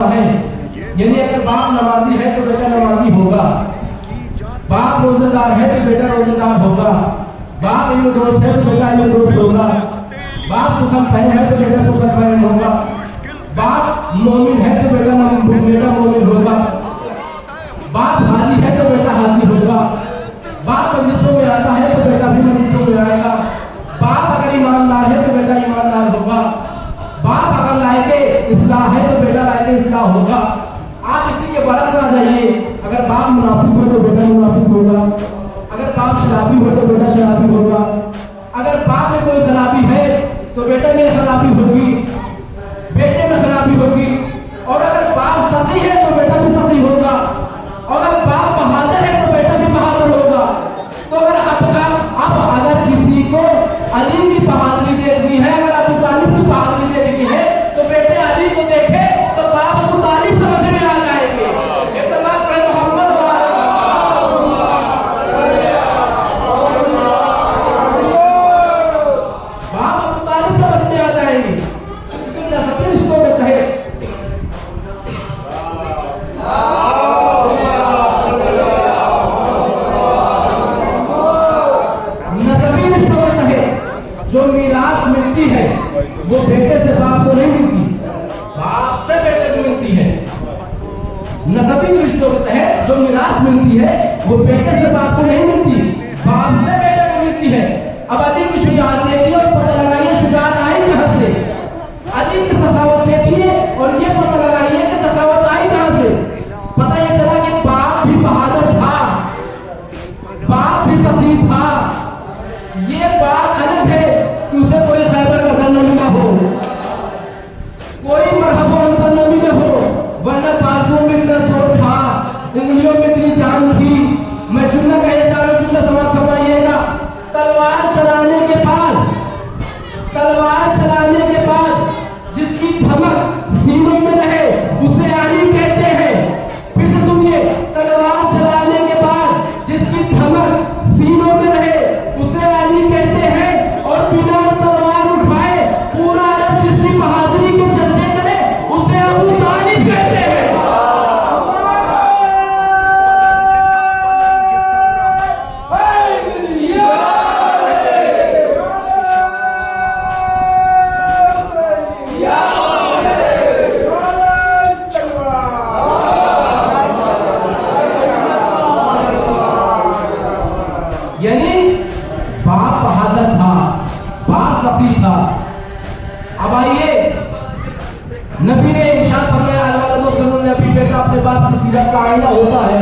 है। यानी अगर बाप नमाजी है तो बेटा नमाजी होगा, बाप रोजेदार है तो बेटा रोजेदार होगा, बाप इल्म-ए-दोस्त है तो बेटा इल्म-ए-दोस्त होगा, बाप सुखम फहम है तो बेटा सुखम फहम होगा, बाप मोमिन है तो बेटा मोमिन होगा, बाप हाजी है तो बेटा हाजी होगा, बाप मजलिसों में आता है तो बेटा भी मजलिसों में आएगा, बाप अगर ईमानदार है तो बेटा ईमानदार होगा, बाप अगर लायके इस्लाह है तो बेटा लायके इस्लाह होगा। आप इसी के बरक्स आ जाइए, अगर बाप मुनाफिक हो तो बेटा मुनाफिक होगा, अगर बाप शराबी हो तो बेटा शराबी होगा, अगर बाप में कोई खराबी है तो बेटे में खराबी होगी, बेटे में खराबी होगी, और अगर बाप सही है तो बेटा भी सही होगा, और अगर बाप बहादुर है तो बेटा भी बहादुर होगा। तो अगर किसी को अली की बहादुरी देखनी है, अगर अबू तालिब की बहादुरी देखनी है तो बेटे अली को देखे तो बाप अबू तालिब समझ में आ जाएंगे। एक बात पर मोहम्मद बाप अबू तालिब समझ में आ जाएंगे। नसबी रिश्तों में कहे जो मीरास मिलती है वो बेटे से बाप को नहीं मिलती, बाप से बेटे को मिलती है। नसबी रिश्तों के तहत जो मीरास मिलती है वो बेटे से बाप को नहीं मिलती, बाप से बेटे को मिलती है। अब अली की शुजाअत देखिए और पता लगाइए शुजाअत आई कहां से, अली की सखावत देखिए और ये पता लगाइए कि सखावत आई कहां से। पता ये चला कि बाप भी बहादुर था, बाप भी सही था। ये बात अलग है कि उसे कोई खैबर का धन न हो, कोई मरहबा अंतर न हो, वरना बाजुओं में इतना जोर था, उंगलियों में इतनी जान थी। मैं जुमला कहना चाह रहा हूं, जुमला समाप्त करवाइएगा। तलवार चलाने के बाद जिसकी धमक सीनों में रहे उसे अली कहते हैं। फिर से सुनिए, तलवार चलाने के बाद जिसकी धमक सीनों में रहे उसे अली कहते हैं, और बिना तलवार उठाए पूरा अरब जिसकी बहादुरी के चर्चे करे उसे अबू तालिब कहते हैं। यानी बाप बहादुर था, बाप सफी था। अब आइए, नबी ने इरशाद फरमाया, अल्लाह बेटा अपने बाप की सीरत का आईना होता है।